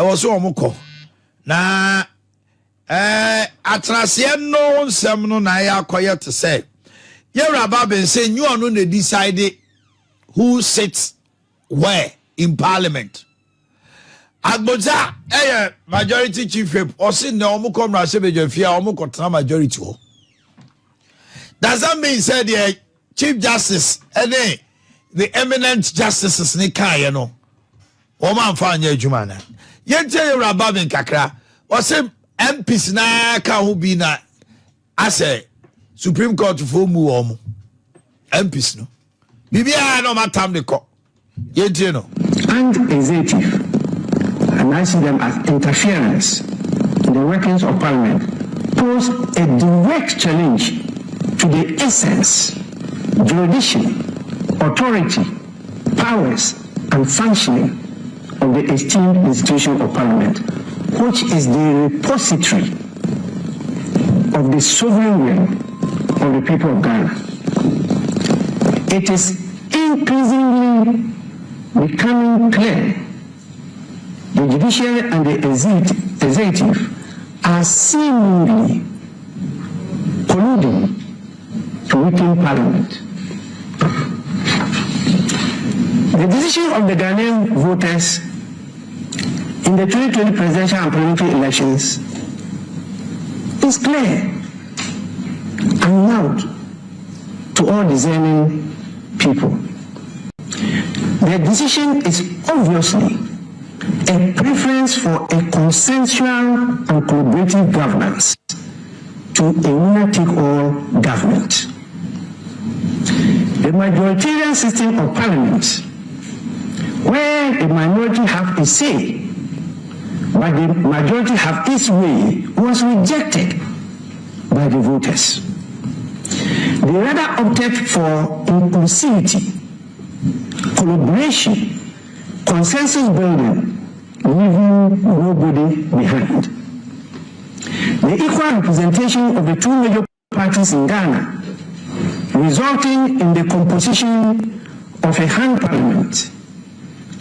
was so omoko na atrase no nsem no na ya akoye to say Yera Baben say you are no decide who sits where in parliament. Agboza majority chief whip or say no omo come rasebe fear omo kotna majority ho. Does that mean say the chief justice and the eminent justices ne kan ye no o man fa anya adwuma na yente Yera Baben kakra o say MPs na ka ho bi na ase Supreme Court for mu omo MPs no bibia no matam de ko yente no and executive, and I see them as interference in the workings of Parliament, pose a direct challenge to the essence, jurisdiction, authority, powers, and functioning of the esteemed institution of Parliament, which is the repository of the sovereign will of the people of Ghana. It is increasingly becoming clear the judiciary and the executive are seemingly colluding to weaken Parliament. The decision of the Ghanaian voters in the 2020 presidential and parliamentary elections is clear and loud to all discerning people. The decision is obviously a preference for a consensual and collaborative governance to a winner-take-all government. The majoritarian system of parliament, where the minority have a say, but the majority have its way, was rejected by the voters. They rather opted for inclusivity, collaboration, consensus building, leaving nobody behind. The equal representation of the two major parties in Ghana, resulting in the composition of a hung parliament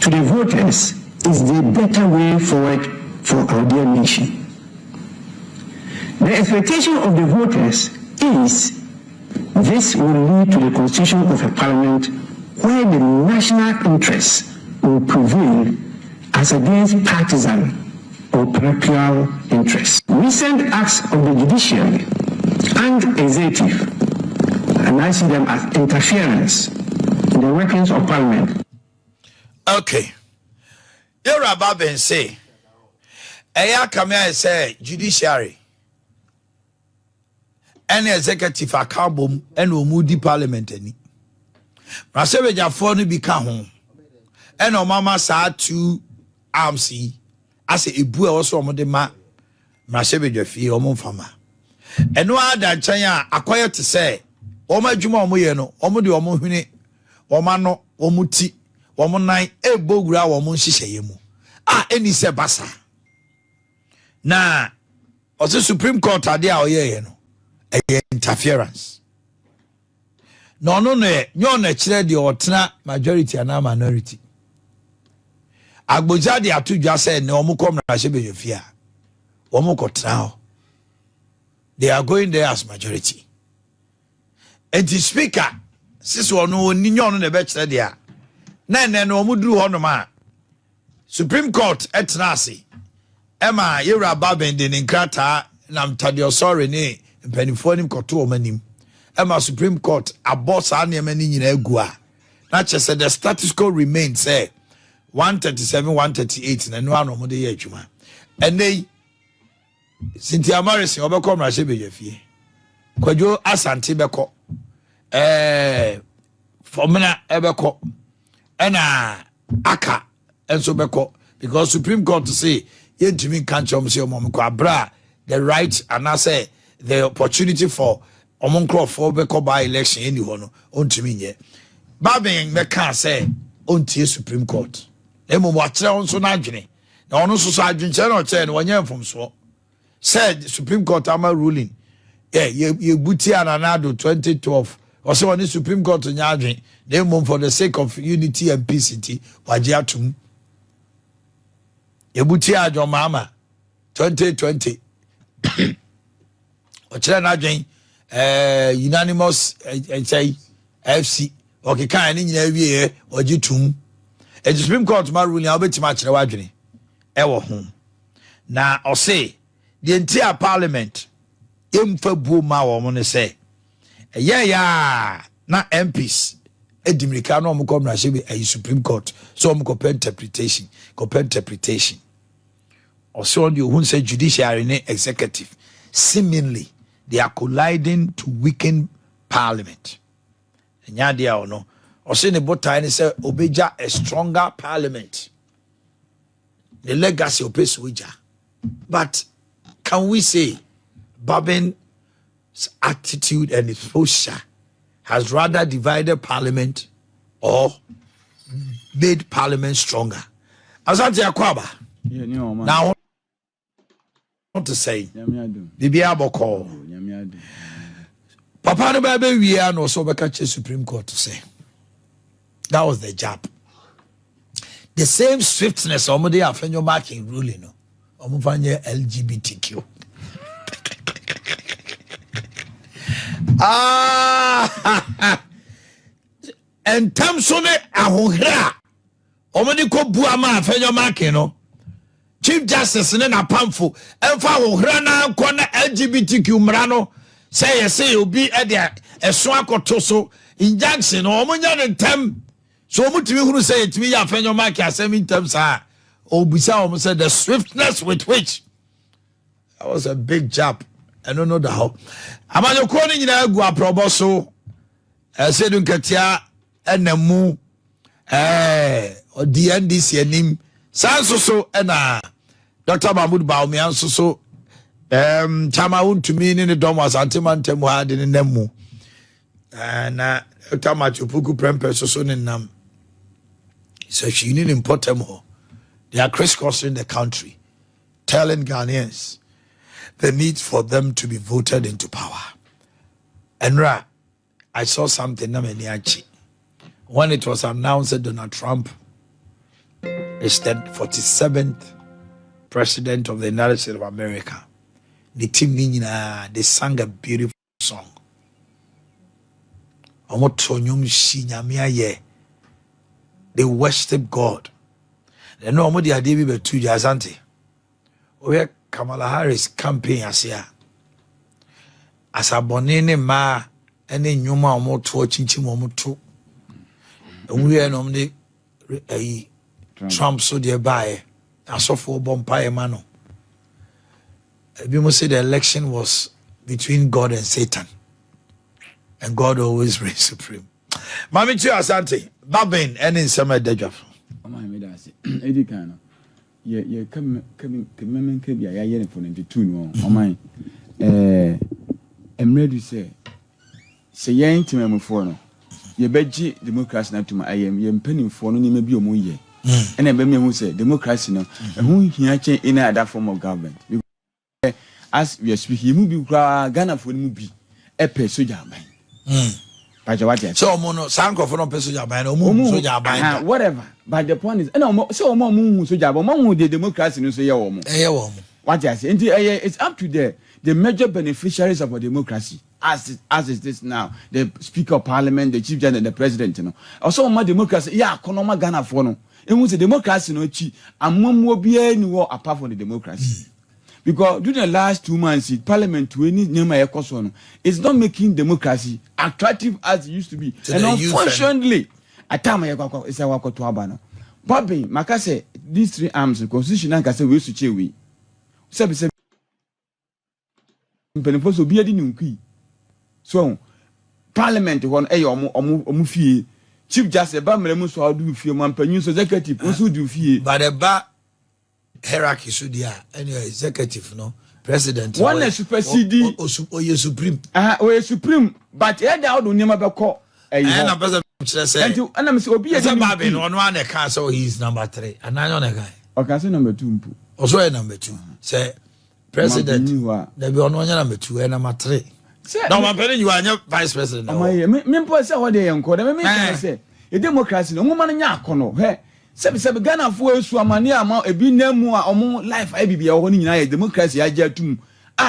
to the voters, is the better way forward for our dear nation. The expectation of the voters is this will lead to the constitution of a parliament where the national interests will prevail as against partisan or parochial interests. Recent acts of the judiciary and executive, and I see them as interference in the workings of Parliament. Okay. Yera Baben say, Eya Kamea say judiciary and executive accountable and omudi parliament any. Rasebe jafo no bi ka ho. And mama sa two arms as a ebu e so omode ma Rasebe jafie omo fama. Eno ada chan a akoye te say omo adwuma omo ye no omo de omo hwene omo no omo ti omo nan ebogura omo nhihye mu eni se basa na o Supreme Court ade a oye no interference no nyo na kire de otena majority and minority agboja de atudwa say ne omo kom na hye beyefia omo kotena they are going there as majority and the speaker sis ono ni nyo no na be kire de a na no omo duru ho no ma Supreme Court etnasi Emma Yera Baben de nkrata na mtadio sorry ne mpanifo nim koto omanim Emma Supreme Court aboss anema ni nyina agua na chese the status quo remains say 137 138 na no anomo de ye adwuma enei Cynthia Morris obekọ mrahye bejafie kwadwo Ashanti beko formula ebeko ena aka enso beko because Supreme Court say yentimi kanchom say omomko abra the right and I say the opportunity for omonkro beko by election any ho no ontimi nye Baben me can say ontie Supreme Court emo mo akere onso na adwene na ono so adwenche na oche na wanya mfomso said Supreme Court ama ruling ye buti ananado 2012 or so on the Supreme Court nya adwen na emo for the sake of unity and peace waje atum Yebutia John Mama 2020. Ochire na adwen unanimous FC okay kan ni nyina wie ogitum e Supreme Court ma ruling obetima kire wadwene e wo ho na o say the entire parliament emfa buo ma wo mo ne say ya na MPs edimirika no mo kom na hye be Supreme Court so mo compare interpretation also on the who say judiciary and executive seemingly they are colliding to weaken parliament. And yadia or no, or say the botai say obeja a stronger parliament. The legacy of Peswija. But can we say Babin's attitude and his posture has rather divided parliament or made parliament stronger? Asante Akwaba. Now to say Bibia Boko Papa no baby we are no so catch Supreme Court to say that was the job. The same swiftness omode afenyo marking ruling no omufanye LGBTQ and tamsone ahohra omode ko buama afenyo marking no Chief Justice na pamfo emfa ahohra na ko na LGBTQ mrano say obi e de eso akoto so injunction no omunya ne ntem so omutimi huru say etimi ya afenyo mark asem ntem sa obisa om say the swiftness with which that was a big job. I don't know the how amanyo ko ni nyina agu aprobo so sedun katia enamu odi NDC anim sanso so na Dr. Mahmoud Baumi anso so chama untumi ni dom Ashanti mantem ha de nemu na Tamachupuku prempe so ni nam so she need important ho. They are crisscrossing the country telling Ghanaians the need for them to be voted into power. And I saw something na meniachi when it was announced that Donald Trump is the 47th president of the United States of America. The team they sang a beautiful song. They worship God. They know what they are doing with two Ashanti. We Kamala Harris campaign as here. As a bonene ma any nyuma omo to chinchi omo to. We are normally Trump so thereby I saw for Bompire Mano. We must say the election was between God and Satan. And God always reigns supreme. Mami Chu Asante, Babin, and in summer deja. Oh my medasi. Eddie Kano. Yeah, come can be a year for 92 no. Oh my I'm ready to say ye ain't me for no. Ye beji democracy na to my I am penning for no maybe o ye. And then who say democracy no who here change in other form of government. As we are speaking, mu bi kra Ghana for mu bi e pe soja ban. So mono sanko for no pe soja ban no mu soja ban. Whatever. But the point is so mu soja ban mu the democracy no so ye wo mu. What I say it's up to the major beneficiaries of our democracy as it is now, the Speaker of Parliament, the Chief Justice, and the President, you know. Also my democracy konoma Ghana for no. It was a democracy no chi ammo bi anywhere apart from the democracy. Because during the last 2 months, Parliament it's not making democracy attractive as it used to be. And unfortunately, at time it's a wako to abano. Bobby, Makase, these three arms, the constitution and Kase we used to chew. So Parliament one omu Chief Justice Bamremu so do fie man panyin so executive also do fie. But the ba hierarchy so dia anyway executive no president one is supersede o supreme o supreme but e da do nyama be ko na person say and am say obi e Babin ono an can so he is number 3 and I on guy okay say number 2 mpu also number 2 say president there be ono number 2 and number 3. No, my penny, you are not vice president. Me say what they encourage. Me say a democracy no woman nya kono. He Sebi Ghana for esu amani ama ebi nemu a omo life ai bibia ho ni nyina ye democracy agya tum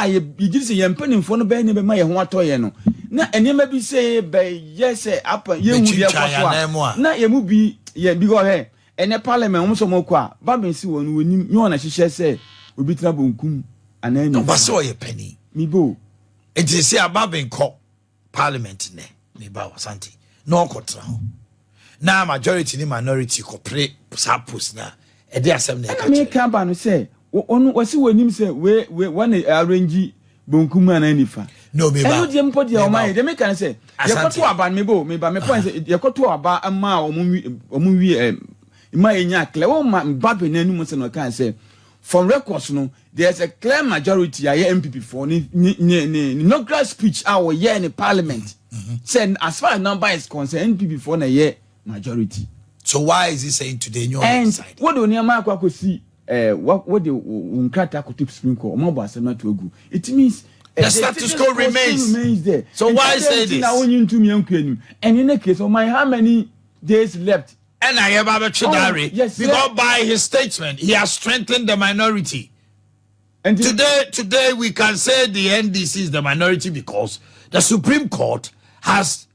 ye gidi se ye mpanimfo no be ne be ma ye ho atoye no na enema bi se be yes apa ye hu ye kwaso na ye mu bi ye bi go he ene parliament omo so moko a babin si wonu wonim nyi ona hihye se obi tra bonkum anani no ba so ye penny mi bo enti se ababin ko parliament ne me ba Ashanti no kotra ho na majority ni minority kopre sapos na e dey asem na e ka me kan ba no say onu wasi wonim say we when arrange bonkum anani fa no me ba eno die mpo die o man dey me kan say ye koto aba me bo me ba me point say ye koto aba ama omu wi ma enya clear wo ma babe na anu mo say no kan say from records no there's a clear majority ya MPP for ni inaugural speech our year in the parliament say as far as number is concerned MPP for na year majority. So why is he saying today in your side? What do you make ako see what the unkrata ko tip Supreme Court mo ba asema to agu. It means the status quo remains there. So why say this? Na won yintum yankwanim. And in the case of how many days left? And I have a Chidari because by his statement he has strengthened the minority. And today we can say the NDC is the minority because the Supreme Court has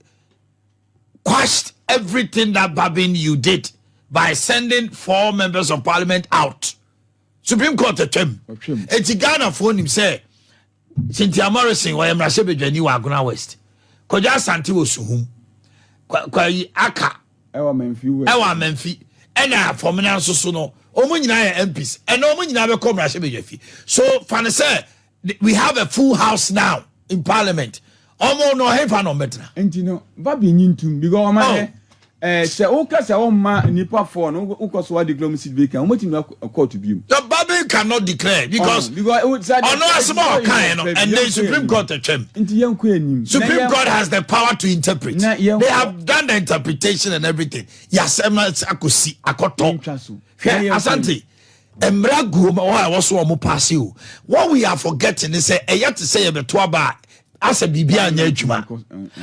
quashed everything that Babin you did by sending 4 members of parliament out. Supreme Court attem. Eti Ghana phone him say Cynthia Morrison wa Emrase Bedwani wa Aguna West. Koja Ashanti wo suhum. Kwa aka ewa Memfi. Ena formina so no. Omo nyina ye MPs. Ena omo nyina be come Emrase Bedwafi. So fan say we have a full house now in parliament. Omo no hefa no metra. Enti no Babin yintum because omo se o ka se o ma nipa for no o ko so wa declare sit be kan o moti no court bi. The Babin cannot declare because no small kind and the Supreme Court attem. Enti yanko anim. Supreme Court has the power to interpret. They have done the interpretation and everything. Yasema akosi akoto. Ashanti emra go ma wa so mo pass you. What we are forgetting is say eya to say e beto aba as a bibia anya adwuma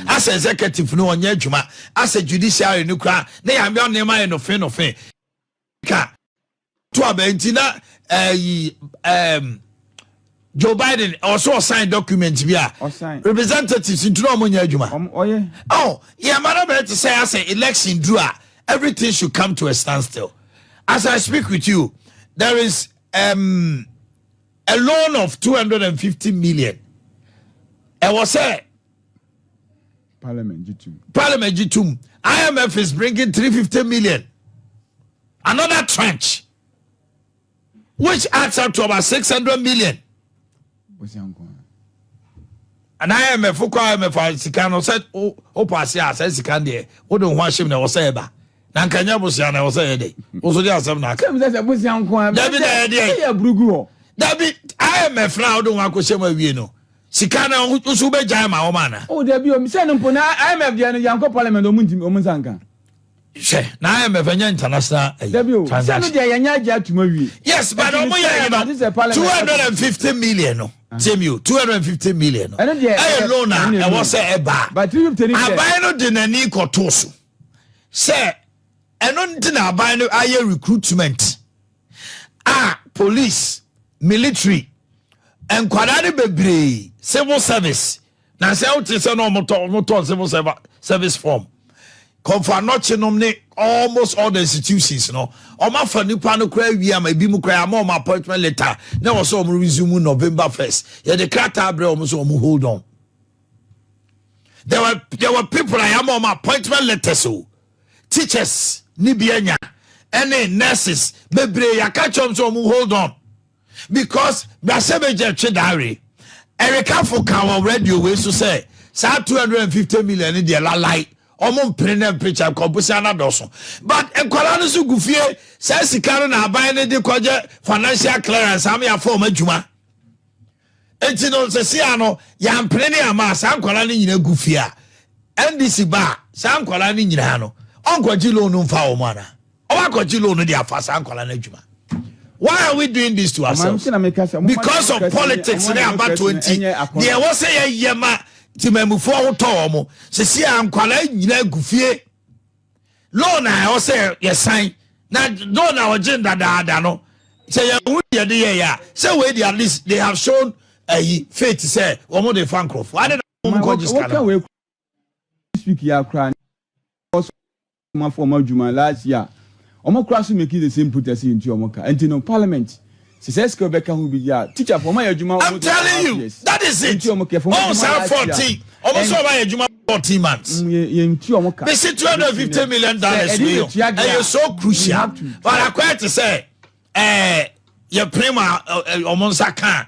as a executive no anya adwuma as a judiciary no kra na ya me onema no fe ka to abentina Joe Biden also signed documents via representatives into no anya adwuma yeah man to say as a election drew everything should come to a standstill. As I speak with you, there is a loan of 250 million. I was say Parliament G2. IMF is bringing 350 million. Another tranche, which adds up to about 600 million. And IMF Sikano said, "Oh, pass ya, says Sikandi. Who don't wash him? Was say ba. Nankanya Busiana was a day. Also, there are some Naka. David, IMF now don't want to say where we know. Sikana usube jama omana. Oh, there be say no pona IMF dia no yanko parliament omunsanka. She na IMF anya international transaction. Say no dia yanya agya tuma wi. Yes, but omo ya 250 million no. Tell you 250 million no. I loan na e was say eba. But 350 abai no de nani kotoso. Say eno ntina abai no aye recruitment. Police, military and kwadade bebre civil service na say out say no motor civil service form Confùsioñ nomne almost all the institutions no oma fa nipa no kra wi ama bi mu kra ama appointment letter na was so resume November 1st yeah the krata bre so hold on. There were people I am on appointment letters so teachers ni bianya any nurses bebre yakachom so hold on because Brasebeje Chidari Erika Fokawa radio we so say 250 million in the lalai omon prene preacher Confùsioñ doso but enkwala no so gufie say sika na aban ne de koje financial clearance am ya form adwuma enti no se sia no ya prene ama sa enkwala ne nyina gufie NDC ba sa enkwala ne nyina no onkwaji loan mfa o mana owakoji loan de afa sa enkwala na adwuma. Why are we doing this to ourselves? Because of politics in about 20. There was a yema timemufo hotomo. Se si am kwala nyina gufie. Loan I say yes sign Now don't our agenda no. Say who the ya. Say where they at least they have shown a faith to say omo dey fan crop. I don't know speak ya cry. My former Juma last year. Omo cross making the same protest into Omoka. And in parliament. She says Quebec who be ya teacher for my Juma. I'm telling you, that is it. Almost 14. Almost over Juma 14 months. They say $250 million. And you're so crucial. But I quite to say, your prima almost a can.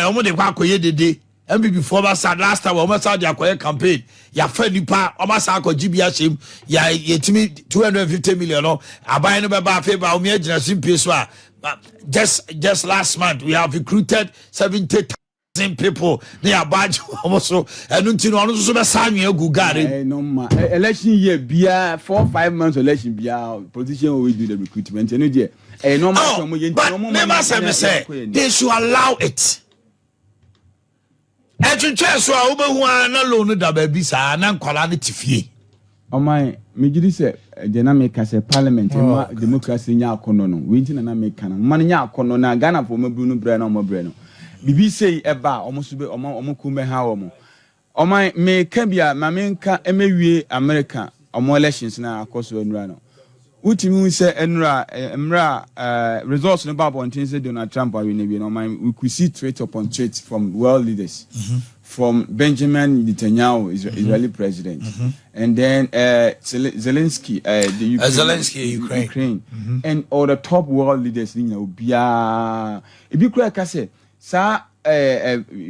Almost the Wakoye de and before that last time almost had the acquire campaign. Ya friendly pa almost a GBS him. Ya $250 million. I buy no baba favor of me generation PSwa. Just last month we have recruited 70,000 people. They are bad also. And until one also be sign you go gare. No ma. Election year bia 4-5 months election bia politician we do the recruitment. You know there. No ma. But never say they should allow it. Etwetwe so a obehu na loan da ba bi sa na nkwala ne tifie. O my me gidi say the na make say parliament democracy nya akono no we ntina na make na man nya akono na Ghana for mabru no bre na omo bre no bibi say eba omo so be omo kume ha omo o my me ka bia ma me nka emewie America omo elections na akoso enura no utimi say enura emra results no ba bontin say Donald Trump we no my we could see trait upon trait from world leaders. From Benjamin Netanyahu, Israeli president, and then Zelensky, the Ukraine, and all the top world leaders. You know, if you could say, "Sir,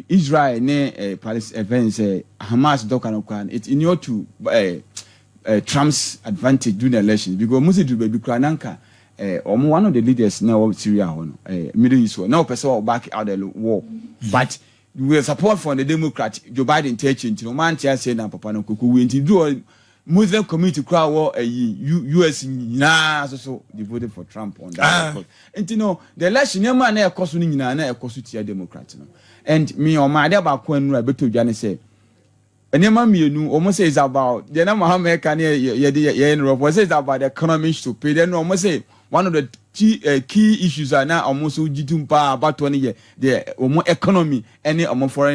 Israel ne Palestine events, Hamas dokan it's in your to Trump's advantage during the elections because most do be krananka." One of the leaders now Syria, Middle East, now person back out the war, but. We support from the Democrat Joe Biden teaching to man say na papa no kuku we do Muslim community crowd war US so they voted for Trump on that and you know the election man na ekoso ni nyina na ekoso tia Democrat no and me o ma dey ba ko anu abeto dwane say enema mienu almost say is about the na Muhammad kan ye in Europe was about the economy to pay then almost say one of the key issues are now almost jitumpa about 20 years the economy any foreign